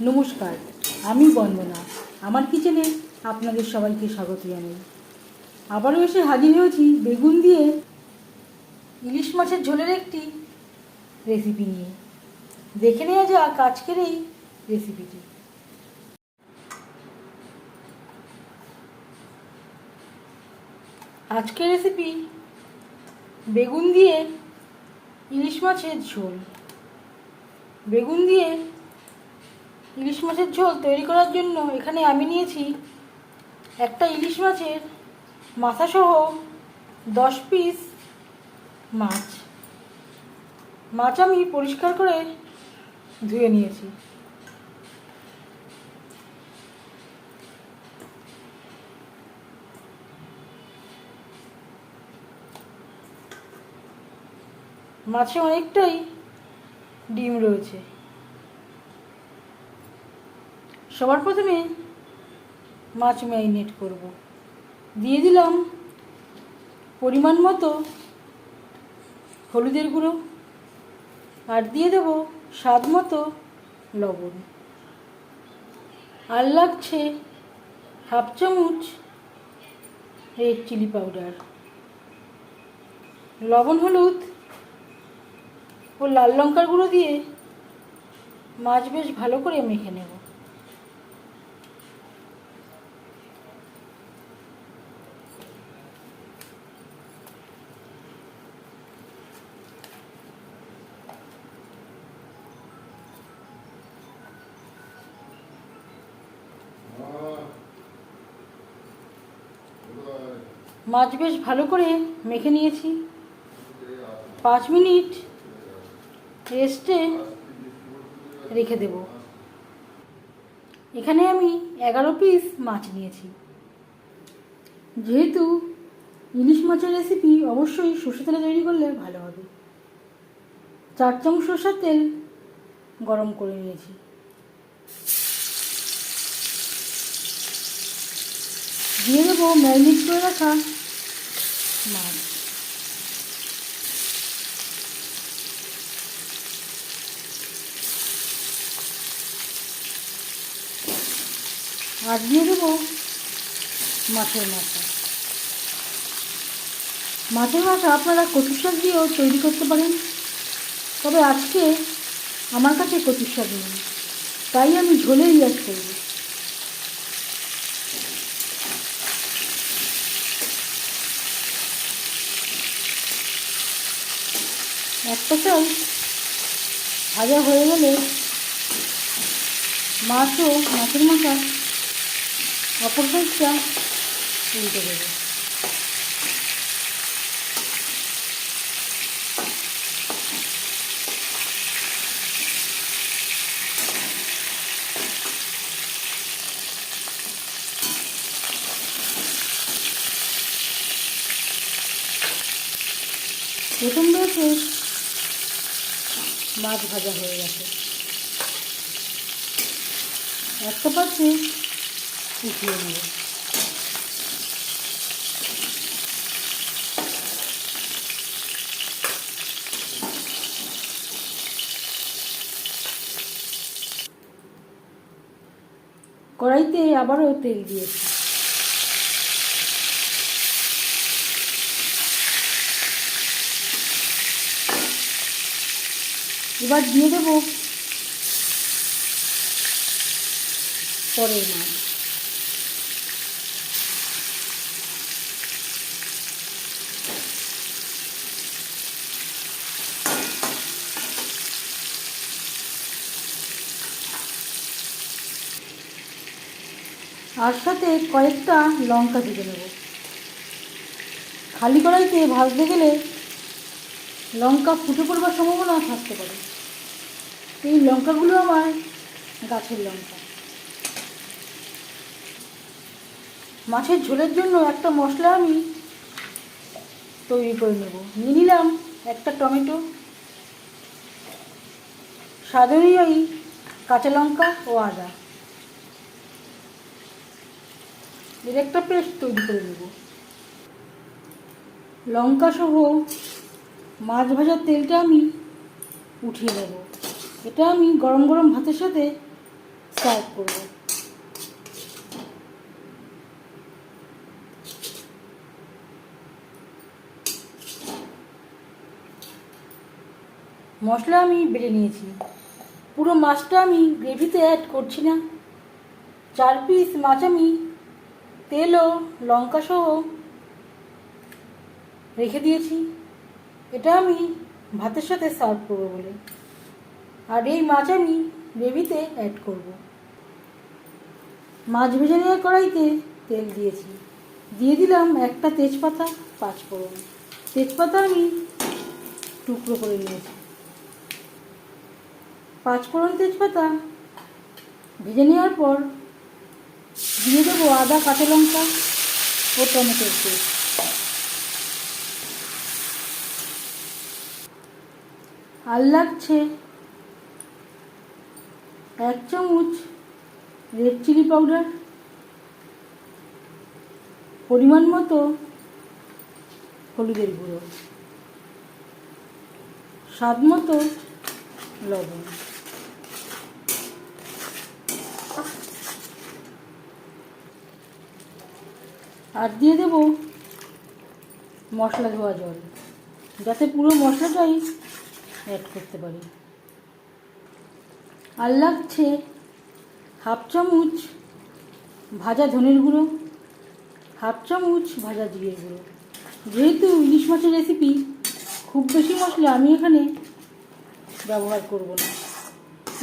নমস্কার, আমি বন্দনা। আমার কিচেনে আপনাদের সবাইকে স্বাগত জানাই। আবারও এসে হাজির হয়েছি বেগুন দিয়ে ইলিশ মাছের ঝোলের একটি রেসিপি নিয়ে। দেখে নেওয়া যাক আজকের এই রেসিপিটি। আজকের রেসিপি বেগুন দিয়ে ইলিশ মাছের ঝোল। বেগুন দিয়ে ইলিশ মাছের ঝোল তৈরি করার জন্য এখানে আমি নিয়েছি একটা ইলিশ মাছের মাথাসহ 10 পিস মাছ। মাছ আমি পরিষ্কার করে ধুয়ে নিয়েছি। মাছে অনেকটাই ডিম রয়েছে। সবার প্রথমে মাছ ম্যারিনেট করব। দিয়ে দিলাম পরিমাণ মতো হলুদের গুঁড়ো, আর দিয়ে দেব স্বাদ মতো লবণ, আর লাগছে হাফ চামচ রেড চিলি পাউডার। লবণ, হলুদ ও লাল লঙ্কার গুঁড়ো দিয়ে মাছ বেশ ভালো করে মেখে নেব। মাছ বেশ ভালো করে মেখে নিয়েছি। 5 মিনিট রেস্টে রেখে দেব। এখানে আমি 11 পিস মাছ নিয়েছি। যেহেতু ইলিশ মাছের রেসিপি, অবশ্যই সরষে তেলে তৈরি করলে ভালো হবে। 4 চামচ সরষের তেল গরম করে নিয়েছি। দিয়ে দেবো ম্যারিনেট করে রাখা মাছ। আর দিয়ে দেবো মাছের মাথা। মাছের মাথা আপনারা কচুর শাক দিয়েও তৈরি করতে পারেন, তবে আজকে আমার কাছে কচুর শাক নেই, তাই আমি ঝোলে ইউজ করব। একটা সাইড ভাজা হয়ে গেলে মাছ ও মাছের মাথা অপর সাইডটা উল্টে দেবো। প্রথম ব্যাচে মাছ ভাজা হয়ে গেছে। একটা পাত্রে উঠিয়ে নেব। কড়াইতে আবারও তেল দিয়েছি। এবার দিয়ে দেব পরের মাছ। আর সাথে কয়েকটা লঙ্কা দিয়ে নেব। খালি কড়াইতে ভাজতে গেলে লঙ্কা ফুটে পড়বার সম্ভাবনা থাকতে পারে। এই লঙ্কাগুলো আমার গাছের লঙ্কা। মাছের ঝোলের জন্য একটা মশলা আমি তৈরি করে নেব। নিয়ে নিলাম একটা টমেটো, স্বাদ অনুযায়ী কাঁচা লঙ্কা ও আদা। এর একটা পেস্ট তৈরি করে নেব। লঙ্কা সহ মাছ ভাজার তেলটা আমি উঠিয়ে নেব। এটা আমি গরম গরম ভাতের সাথে সার্ভ করব। মশলা আমি বেটে নিয়েছি। পুরো মাছটা আমি গ্রেভিতে অ্যাড করছি না। 4 পিস মাছ আমি তেল ও লঙ্কা সহ রেখে দিয়েছি। এটা আমি ভাতের সাথে সার্ভ করবো বলে। আর এই মাছ আমি গ্রেভিতে অ্যাড করব। মাছ ভেজে নেওয়া কড়াইতে তেল দিয়েছি, দিয়ে দিলাম একটা তেজপাতা, 5 ফোড়ন। তেজপাতা আমি টুকরো করে নিয়েছি। 5 ফোড়ন তেজপাতা ভেজে নেওয়ার পর দিয়ে দেবো আদা, কাঁচা লঙ্কা ও টমেটোর পেস্ট। আর লাগছে 1 চামচ রেড চিলি পাউডার, পরিমাণ মতো হলুদের গুঁড়ো, স্বাদ মতো লবণ। আর দিয়ে দেব মশলা ধোয়া জল, যাতে পুরো মশলাটাই অ্যাড করতে পারি। আর লাগছে 1/2 চামচ ভাজা ধনের গুঁড়ো, 1/2 চামচ ভাজা জিরের গুঁড়ো। যেহেতু ইলিশ মাছের রেসিপি, খুব বেশি মশলা আমি এখানে ব্যবহার করব না।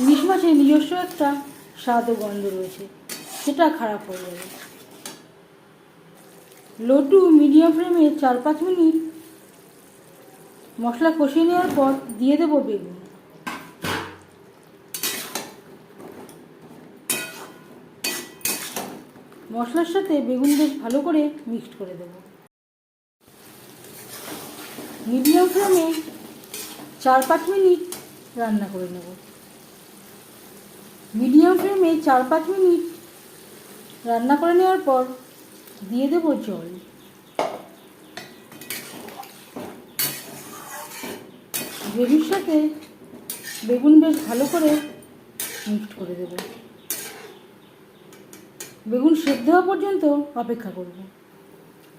ইলিশ মাছের নিজস্ব একটা স্বাদ ও গন্ধ রয়েছে, সেটা খারাপ হয়ে যাবে। লো টু মিডিয়াম ফ্লেমে 4-5 মিনিট মশলা কষিয়ে নেওয়ার পর দিয়ে দেব বেগুন। মশলার সাথে বেগুন বেশ ভালো করে মিক্সড করে দেব। মিডিয়াম ফ্লেমে 4-5 মিনিট রান্না করে নেব। মিডিয়াম ফ্লেমে 4-5 মিনিট রান্না করে নেওয়ার পর দিয়ে দেব জল। গ্রেভির সাথে বেগুন বেশ ভালো করে মিক্সড করে দেব। বেগুন সেদ্ধ হওয়া পর্যন্ত অপেক্ষা করব।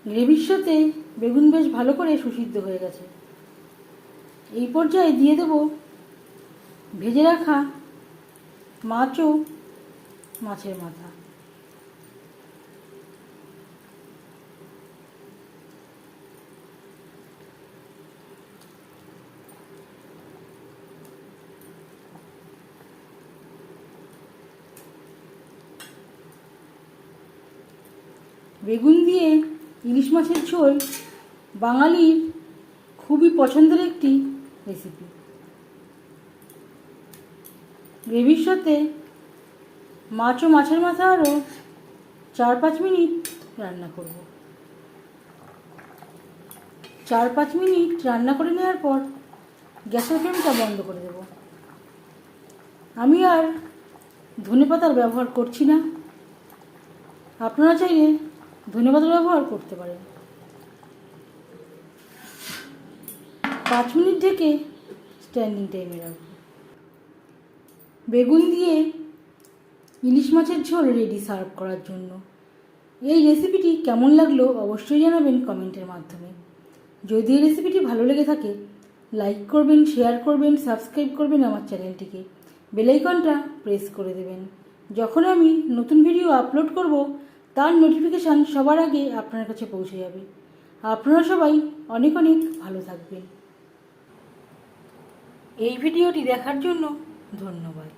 গ্রেভির সাথে বেগুন বেশ ভালো করে সুসিদ্ধ হয়ে গেছে। এই পর্যায়ে দিয়ে দেব ভেজে রাখা মাছ ও মাছের মাথা। বেগুন দিয়ে ইলিশ মাছের ঝোল বাঙালির খুবই পছন্দের একটি রেসিপি। গ্রেভির সাথে মাছ ও মাছের মাথা আরও 4-5 মিনিট রান্না করব। 4-5 মিনিট রান্না করে নেওয়ার পর গ্যাসের ফ্লেমটা বন্ধ করে দেব। আমি আর ধনেপাতার ব্যবহার করছি না। আপনারা চাইলে ধনেপাতার ব্যবহার করতে পারেন। 5 মিনিট ঢেকে স্ট্যান্ডিং টাইমে রাখব। বেগুন দিয়ে ইলিশ মাছের ঝোল রেডি সার্ভ করার জন্য। এই রেসিপিটি কেমন লাগলো অবশ্যই জানাবেন কমেন্টের মাধ্যমে। যদি এই রেসিপিটি ভালো লেগে থাকে লাইক করবেন, শেয়ার করবেন, সাবস্ক্রাইব করবেন আমার চ্যানেলটিকে, বেল আইকনটা প্রেস করে দেবেন। যখন আমি নতুন ভিডিও আপলোড করব তার নোটিফিকেশান সবার আগে আপনার কাছে পৌঁছে যাবে। আপনারা সবাই অনেক অনেক ভালো থাকবেন। এই ভিডিওটি দেখার জন্য ধন্যবাদ।